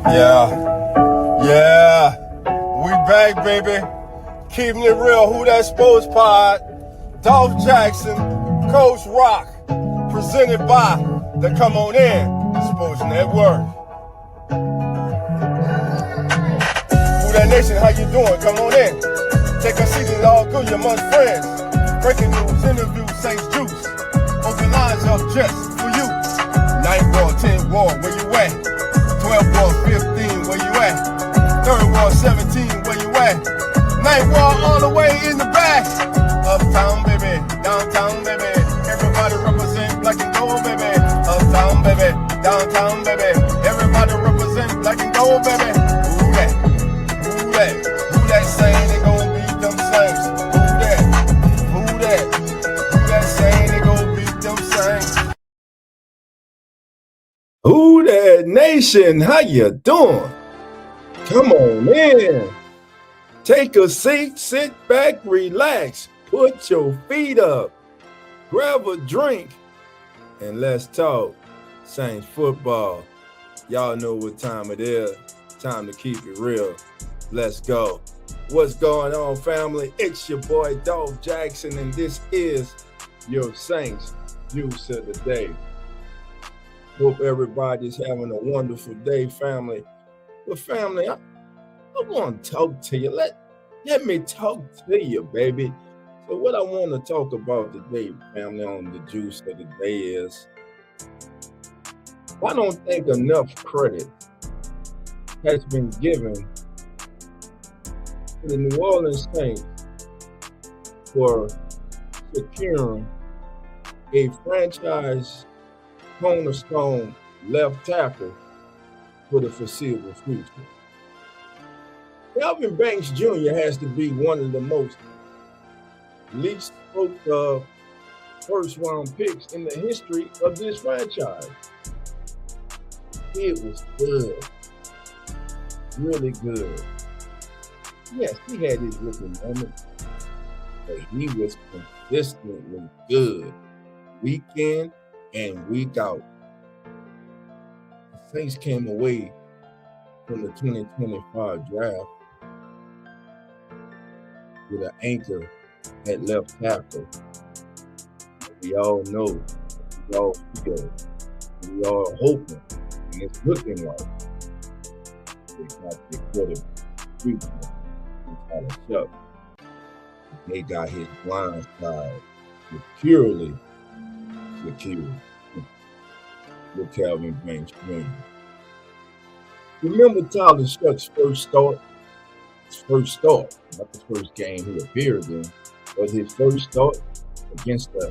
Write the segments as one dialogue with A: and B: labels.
A: Yeah, yeah, we back, baby. Keeping it real. Who That Sports Pod? Dolph Jackson, Coach Rock, presented by the Come On In Sports Network. Who That Nation, how you doing? Come on in. Take a seat, it's all good, you're amongst friends. Breaking news, interviews, Saints Juice. Open lines up just for you. 9th Ward, 10th Ward, where you at? 12th Ward, 15, where you at? 3rd Ward, 17, where you at? 9th Ward, all the way in the back. Uptown, baby, downtown, baby. Everybody represent black and gold, baby. Uptown, baby, downtown, baby. Everybody represent black and gold, baby. Who that? Who that? Who that saying they gon' beat them Saints? Who that? Who that? Who that saying they gon' beat them Saints? Who That Nation, how you doing? Come on in. Take a seat, sit back, relax, put your feet up, grab a drink, and let's talk Saints football. Y'all know what time it is. Time to keep it real. Let's go. What's going on, family? It's your boy, Dolph Jackson, and this is your Saints News of the Day. Hope everybody's having a wonderful day, family. But family, I want to talk to you. Let me talk to you, baby. So what I want to talk about today, family, on the Juice of the Day is, I don't think enough credit has been given to the New Orleans Saints for securing a franchise cornerstone left tackle for the foreseeable future. Kelvin Banks Jr. has to be one of the most least spoke of first-round picks in the history of this franchise. It was good, really good. Yes, he had his rookie moment, but he was consistently good, week in and week out. The Saints came away from the 2025 draft with an anchor at left tackle. We all know, we all feel, we all hoping, and it's looking like they got the quarterback shut. They got his blind side securely secured with Kelvin Banks Jr. Remember Tyler Shuck's first start? His first start, not the first game he appeared in, but his first start against the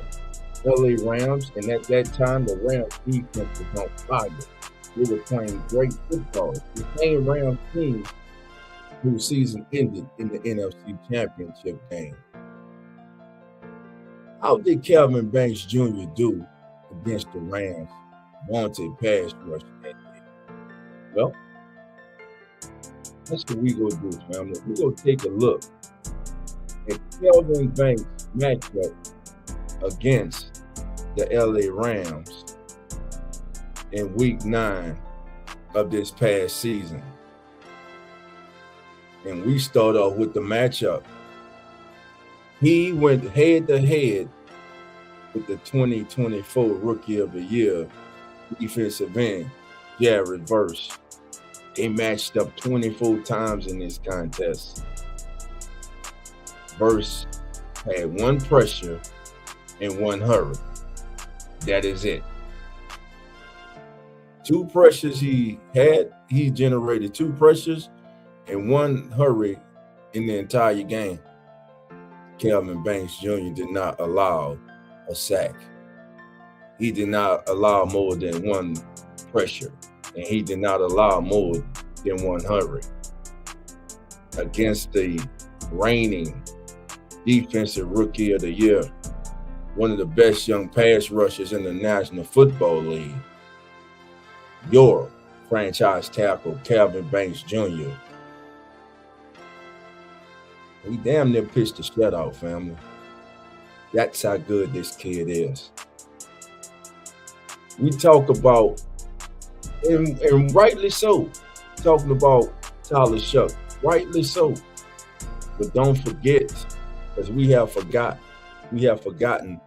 A: LA Rams. And at that time, the Rams defense was on fire. They were playing great football. The same Rams team whose season ended in the NFC Championship game. How did Kelvin Banks Jr. do against the Rams' vaunted pass rush that day? Well, that's what we go do, family. We're going to take a look at Kelvin Banks' matchup against the LA Rams in week 9 of this past season. And we start off with the matchup. He went head-to-head with the 2024 Rookie of the Year defensive end, Jared Verse. They matched up 24 times in this contest. Verse had 1 pressure and 1 hurry. That is it. 2 pressures he generated 2 pressures and 1 hurry in the entire game. Kelvin Banks Jr. did not allow a sack. He did not allow more than 1 pressure, and he did not allow more than 1 hurry. Against the reigning Defensive Rookie of the Year, one of the best young pass rushers in the National Football League, your franchise tackle, Kelvin Banks Jr. He damn near pitched the shutout, family. That's how good this kid is. We talk about, and rightly so, talking about Tyler Shuck, rightly so. But don't forget, because we have forgotten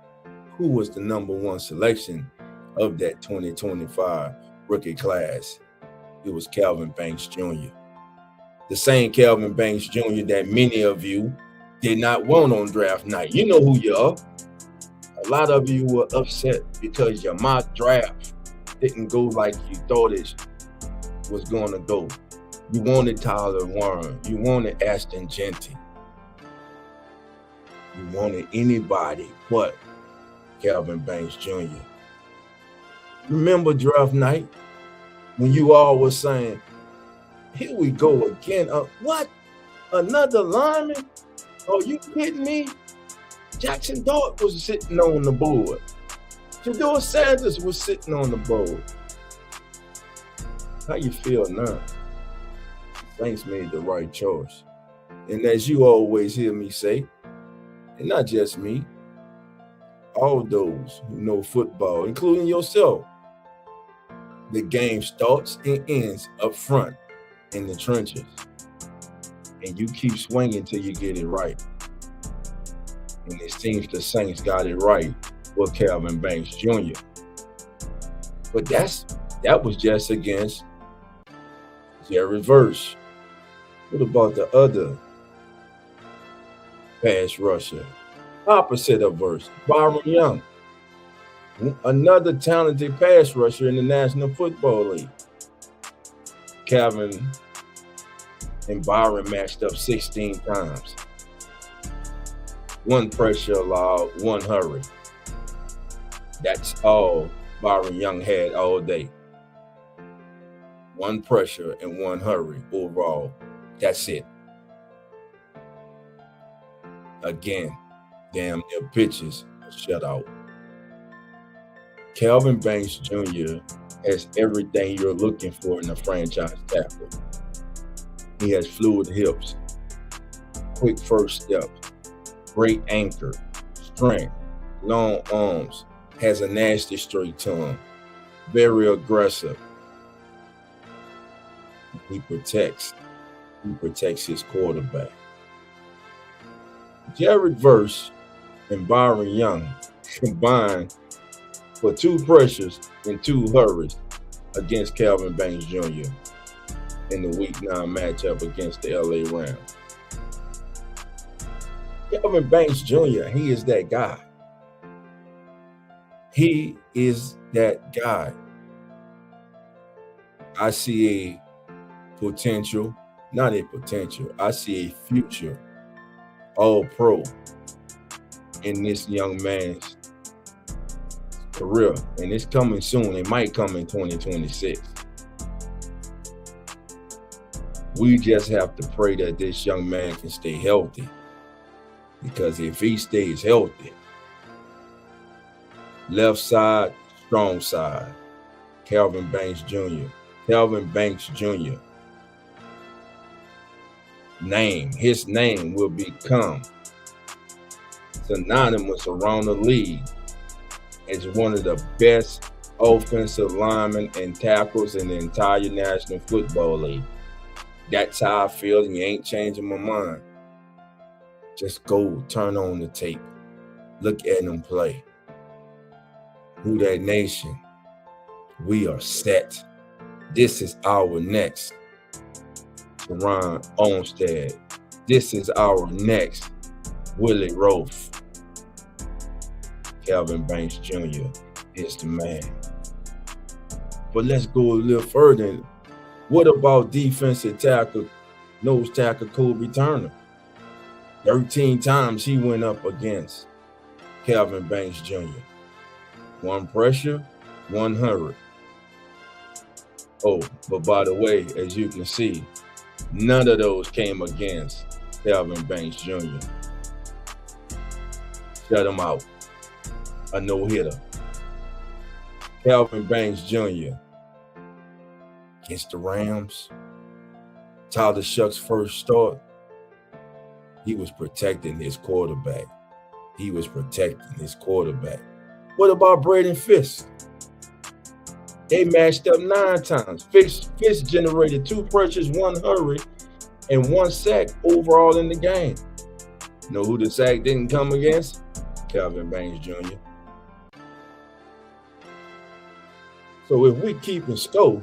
A: who was the number one selection of that 2025 rookie class. It was Kelvin Banks Jr. The same Kelvin Banks Jr. that many of you did not want on draft night. You know who you are. A lot of you were upset because your mock draft didn't go like you thought it was going to go. You wanted Tyler Warren. You wanted Ashton Genty. You wanted anybody but Kelvin Banks Jr. Remember draft night when you all were saying, here we go again. What? Another lineman? Are you kidding me? Jackson Dart was sitting on the board. Shedeur Sanders was sitting on the board. How you feel now? Saints made the right choice. And as you always hear me say, and not just me, all those who know football, including yourself, the game starts and ends up front in the trenches. And you keep swinging till you get it right. And it seems the Saints got it right with Kelvin Banks Jr. But that was just against Jared Verse. What about the other pass rusher? Opposite of Verse, Byron Young. Another talented pass rusher in the National Football League. Kelvin and Byron matched up 16 times. One pressure allowed, one hurry. That's all Byron Young had all day. One pressure and one hurry overall. That's it. Again, damn near pitches a shutout. Kelvin Banks Jr. has everything you're looking for in a franchise tackle. He has fluid hips, quick first step, great anchor, strength, long arms, has a nasty straight tongue, very aggressive. He protects his quarterback. Jared Verse and Byron Young combined for 2 pressures and 2 hurries against Kelvin Banks Jr. in the Week 9 matchup against the LA Rams. Kelvin Banks Jr., he is that guy. He is that guy. I see a potential, not a potential, I see a future All-Pro in this young man's career. And it's coming soon. It might come in 2026. We just have to pray that this young man can stay healthy. Because if he stays healthy, left side, strong side, Kelvin Banks Jr. Kelvin Banks Jr. His name will become synonymous around the league as one of the best offensive linemen and tackles in the entire National Football League. That's how I feel, and you ain't changing my mind. Just go turn on the tape. Look at him play. Who that nation? We are set. This is our next Teron Olmstead. This is our next Willie Roaf. Kelvin Banks Jr. is the man. But let's go a little further. What about defensive tackle, nose tackle Kobe Turner? 13 times he went up against Kelvin Banks Jr. 1 pressure, 1 hurry. Oh, but by the way, as you can see, none of those came against Kelvin Banks Jr. Shut him out. A no-hitter. Kelvin Banks Jr. against the Rams. Tyler Shuck's first start. He was protecting his quarterback. What about Braden Fisk? They matched up 9 times. Fitz generated 2 pressures, 1 hurry, and 1 sack overall in the game. Know who the sack didn't come against? Kelvin Banks Jr. So if we keep in scope,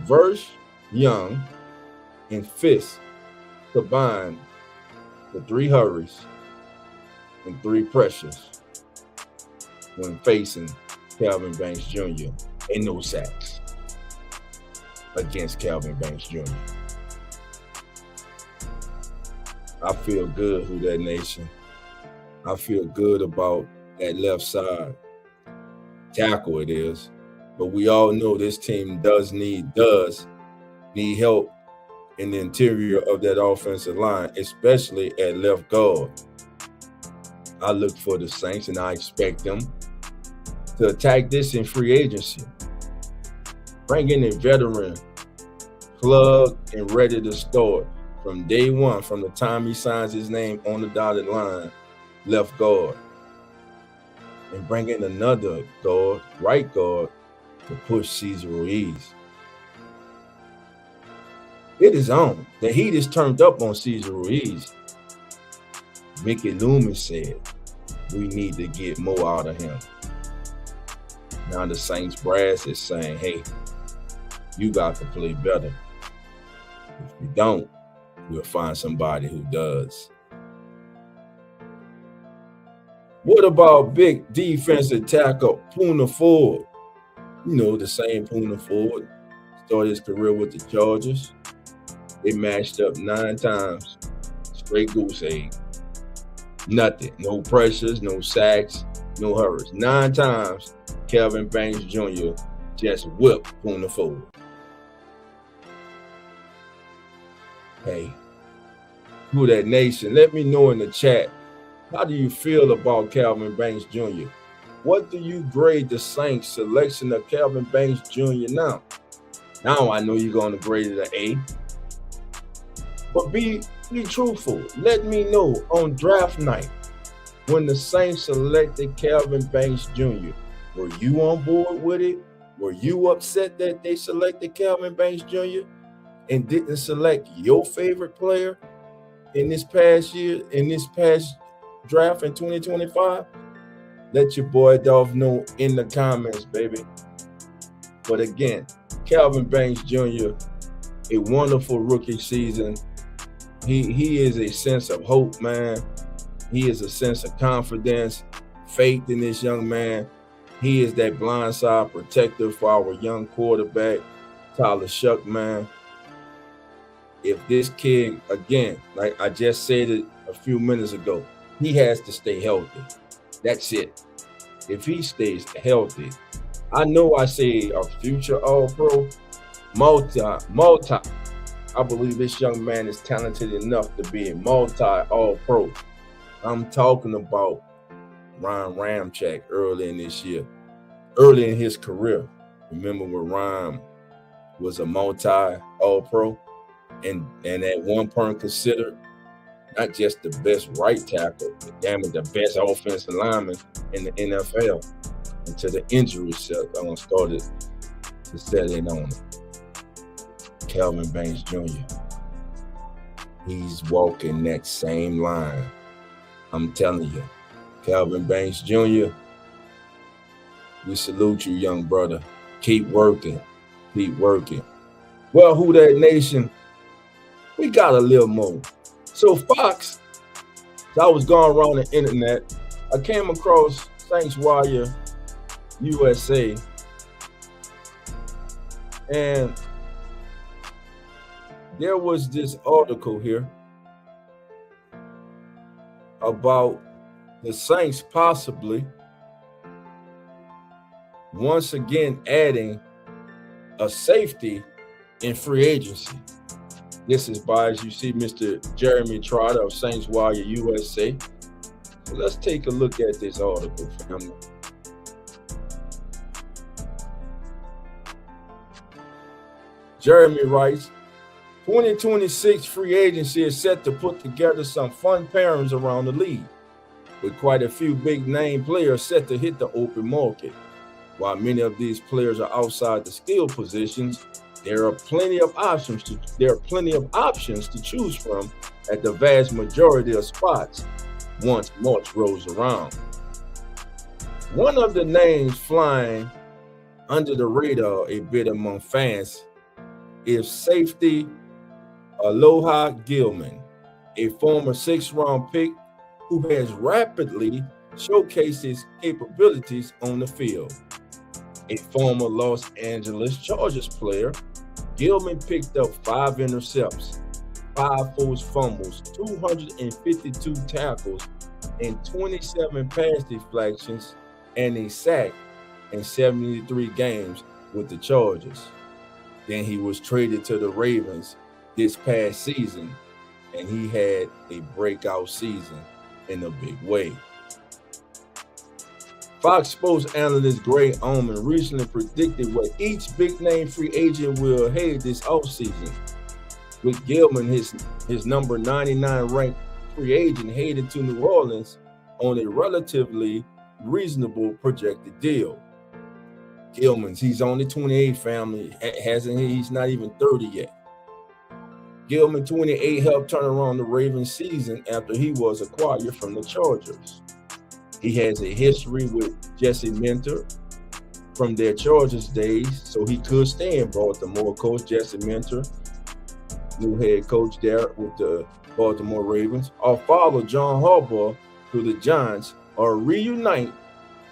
A: Verse, Young, and Fitz combined for 3 hurries and 3 pressures when facing Kelvin Banks Jr. and no sacks against Kelvin Banks Jr. I feel good, Who That Nation. I feel good about that left side tackle it is. But we all know this team does need help in the interior of that offensive line, especially at left guard. I look for the Saints and I expect them to attack this in free agency. Bring in a veteran, plug and ready to start from day one, from the time he signs his name on the dotted line, left guard. And bring in another guard, right guard, to push Cesar Ruiz. It is on. The heat is turned up on Cesar Ruiz. Mickey Loomis said, we need to get more out of him. Now the Saints brass is saying, hey, you got to play better. If you don't, we'll find somebody who does. What about big defensive tackle Poona Ford? You know, the same Poona Ford started his career with the Chargers. They matched up 9 times, straight goose egg. Nothing, no pressures, no sacks, no hurries. 9 times, Kelvin Banks Jr. just whipped Poona Ford. Hey, Who That Nation, let me know in the chat, how do you feel about Kelvin Banks Jr.? What do you grade the Saints selection of Kelvin Banks Jr. now? Now I know you're going to grade it an A. But be truthful. Let me know on draft night when the Saints selected Kelvin Banks Jr. Were you on board with it? Were you upset that they selected Kelvin Banks Jr. and didn't select your favorite player in this past year, in this past draft in 2025? Let your boy Dolph know in the comments, baby. But again, Kelvin Banks Jr., a wonderful rookie season. He is a sense of hope, man. He is a sense of confidence, faith in this young man. He is that blindside protector for our young quarterback, Tyler Shuck, man. If this kid, again, like I just said it a few minutes ago, he has to stay healthy. That's it. If he stays healthy, I know I say a future All-Pro, multi. I believe this young man is talented enough to be a multi-All-Pro. I'm talking about Ryan Ramczyk early in this year, early in his career. Remember when Ryan was a multi-All-Pro and at one point considered not just the best right tackle, but damn it, the best offensive lineman in the NFL until the injuries started to set in on him. Kelvin Banks Jr. He's walking that same line. I'm telling you, Kelvin Banks Jr., we salute you, young brother. Keep working. Keep working. Well, Who That Nation, we got a little more. So Fox, I was going around the internet. I came across Saints Wire USA. And there was this article here about the Saints possibly once again adding a safety in free agency. This is by, as you see, Mr. Jeremy Trotter of Saints Wire USA. So let's take a look at this article, family. Jeremy writes, 2026 free agency is set to put together some fun pairings around the league, with quite a few big name players set to hit the open market. While many of these players are outside the skill positions, there are plenty of options to choose from at the vast majority of spots once March rolls around. One of the names flying under the radar a bit among fans is safety Aloha Gilman, a former 6th-round pick who has rapidly showcased his capabilities on the field. A former Los Angeles Chargers player, Gilman picked up 5 intercepts, 5 forced fumbles, 252 tackles, and 27 pass deflections, and a sack in 73 games with the Chargers. Then he was traded to the Ravens this past season, and he had a breakout season in a big way. Fox Sports analyst Greg Oman recently predicted what each big-name free agent will head this offseason. With Gilman, his number 99 ranked free agent, headed to New Orleans on a relatively reasonable projected deal. Gilman's, he's only 28, family. He's not even 30 yet. Gilman, 28, helped turn around the Ravens season after he was acquired from the Chargers. He has a history with Jesse Minter from their Chargers days, so he could stay in Baltimore. Coach Jesse Minter, new head coach there with the Baltimore Ravens. Our father, John Harbaugh, to the Giants, or reunite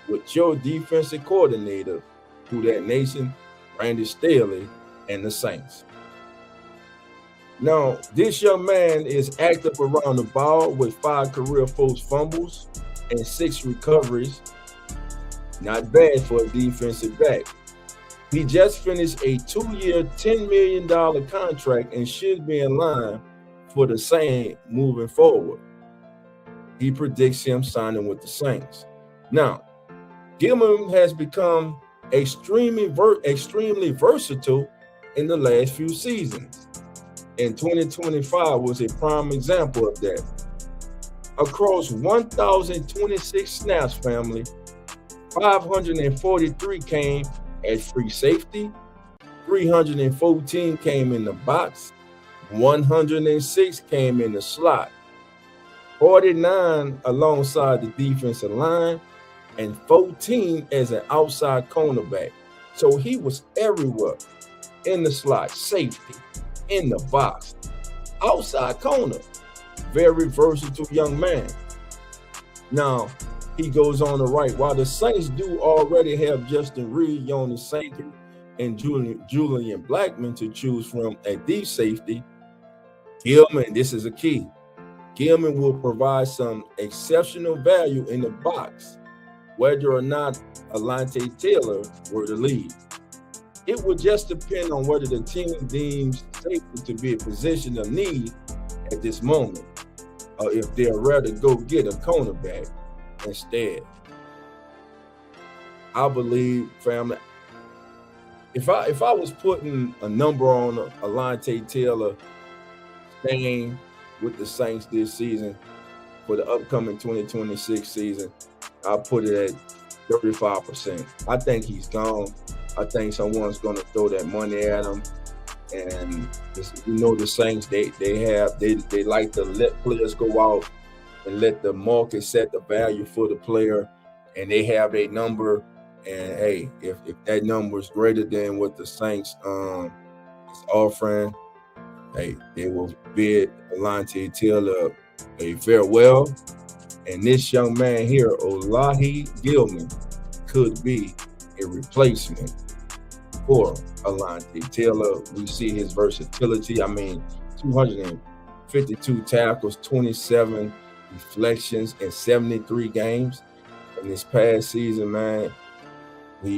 A: with your defensive coordinator, who that nation, Randy Staley, and the Saints. Now, this young man is active around the ball with 5 career forced fumbles and 6 recoveries. Not bad for a defensive back. He just finished a 2-year, $10 million contract and should be in line for the same moving forward. He predicts him signing with the Saints. Now, Gilman has become extremely versatile in the last few seasons, and 2025 was a prime example of that. Across 1,026 snaps, family, 543 came as free safety, 314 came in the box, 106 came in the slot, 49 alongside the defensive line, and 14 as an outside cornerback. So he was everywhere, in the slot, safety, in the box, outside corner. Very versatile young man. Now, he goes on to write, while the Saints do already have Justin Reed, Jonas Sanker, and Julian Blackman to choose from at deep safety, Gilman, this is a key, Gilman will provide some exceptional value in the box, whether or not Alontae Taylor were to leave. It would just depend on whether the team deems safety to be a position of need at this moment, or if they're ready to go get a cornerback instead. I believe, family, if I was putting a number on Alontae Taylor staying with the Saints this season for the upcoming 2026 season, I'll put it at 35%. I think he's gone. I think someone's going to throw that money at him. And the Saints, they like to let players go out and let the market set the value for the player, and they have a number. And hey, if that number is greater than what the Saints is offering, hey, they will bid Alontae Taylor a farewell. And this young man here, Olahi Gilman, could be a replacement for Alontae Taylor. We see his versatility. I mean, 252 tackles, 27 deflections in 73 games in this past season, man. When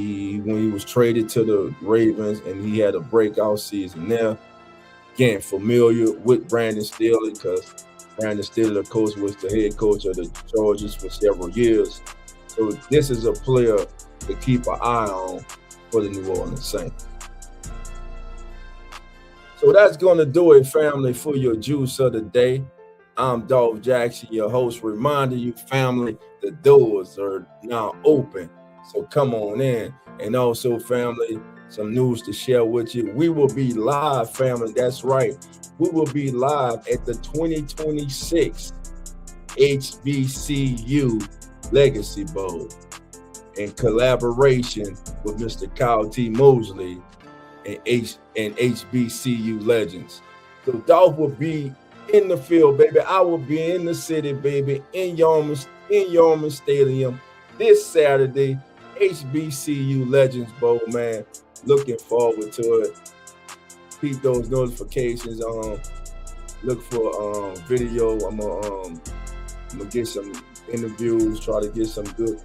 A: he was traded to the Ravens, and he had a breakout season there. Again, familiar with Brandon Staley, because Brandon Staley, of course, was the head coach of the Chargers for several years. So this is a player to keep an eye on for the New Orleans Saints. So that's going to do it, family, for your juice of the day. I'm Dolph Jackson, your host, reminding you, family, the doors are now open. So come on in. And also, family, some news to share with you. We will be live, family. That's right. We will be live at the 2026 HBCU Legacy Bowl in collaboration with Mr. Kyle T. Mosley and HBCU Legends. So Dolph will be in the field, baby. I will be in the city, baby, in Yeoman Stadium this Saturday. HBCU Legends Bowl, man. Looking forward to it. Keep those notifications on. Look for video. I'm gonna get some interviews. Try to get some good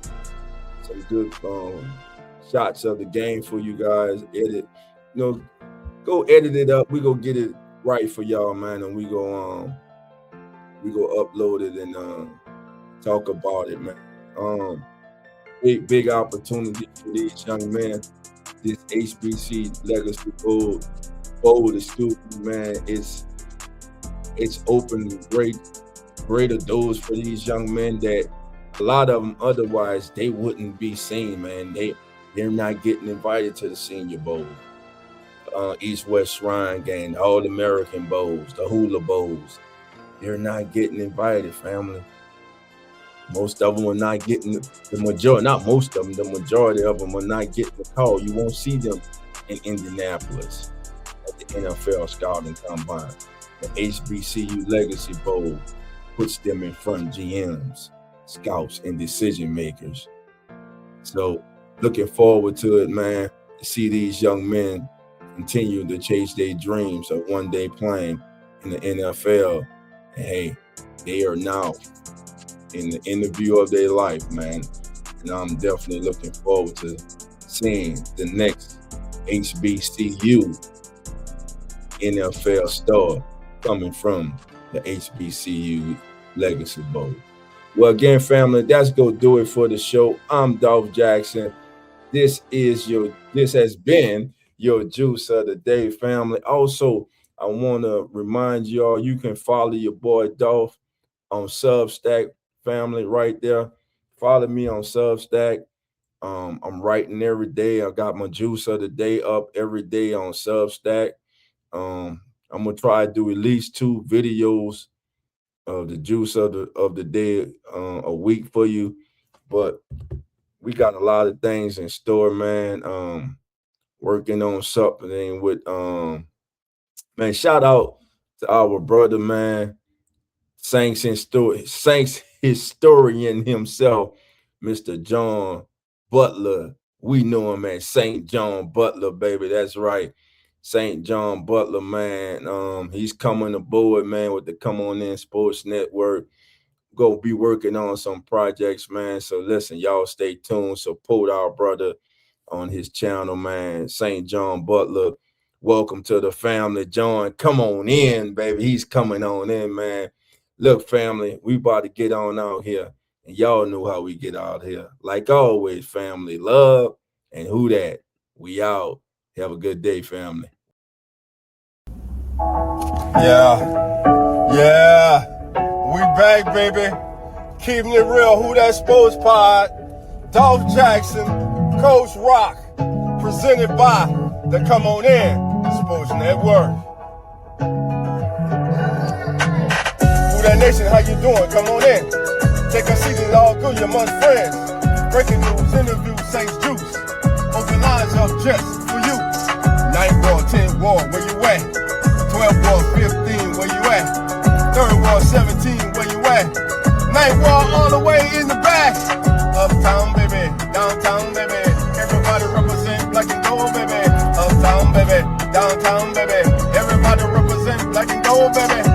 A: shots of the game for you guys. Edit, go edit it up. We go get it right for y'all, man, and we go upload it and talk about it, man. Big opportunity for these young men. This HBC Legacy Bowl, excuse me, man, it's opened greater doors for these young men that a lot of them otherwise they wouldn't be seen, man. They're not getting invited to the Senior Bowl, East-West Shrine Game, the All-American Bowls, the Hula Bowls. They're not getting invited, family. Most of them are not getting the majority. Not most of them. The majority of them are not getting the call. You won't see them in Indianapolis at the NFL Scouting Combine. The HBCU Legacy Bowl puts them in front of GMs, scouts, and decision makers. So looking forward to it, man, to see these young men continue to chase their dreams of one day playing in the NFL. And hey, they are now in the interview of their life, man. And I'm definitely looking forward to seeing the next HBCU NFL star coming from the HBCU Legacy Bowl. Well, again, family, that's gonna do it for the show. I'm Dolph Jackson. This has been your Juice of the Day, family. Also, I want to remind y'all, you can follow your boy Dolph on Substack, family, right there. Follow me on Substack. I'm writing every day. I got my Juice of the Day up every day on Substack. I'm gonna try to do at least 2 videos of the Juice of the Day a week for you. But we got a lot of things in store, man. Working on something with man, shout out to our brother, man, Saints historian himself, Mr. John Butler. We know him as St. John Butler, baby. That's right. St. John Butler, man. He's coming aboard, man, with the Come On In Sports Network. Go be working on some projects, man. So listen, y'all stay tuned. Support our brother on his channel, man. St. John Butler. Welcome to the family, John. Come on in, baby. He's coming on in, man. Look, family, we about to get on out here. And y'all know how we get out here. Like always, family, love and who that? We out. Have a good day, family.
B: Yeah. We back, baby. Keeping it real. Who That Sports Pod. Dolph Jackson, Coach Rock. Presented by the Come On In Sports Network. Who That Nation, how you doing? Come on in. Take a seat, it's all good, you're amongst friends. Breaking news, interviews, Saints Juice. Open lines up just for you. 9th Ward, 10th Ward, where you at? 12th Ward, 15, where you at? 3rd Ward, 17, where you at? 9th Ward, all the way in the back. Uptown, baby, downtown, baby. Everybody represent black and gold, baby. Uptown, baby, downtown, baby. Everybody represent black and gold, baby.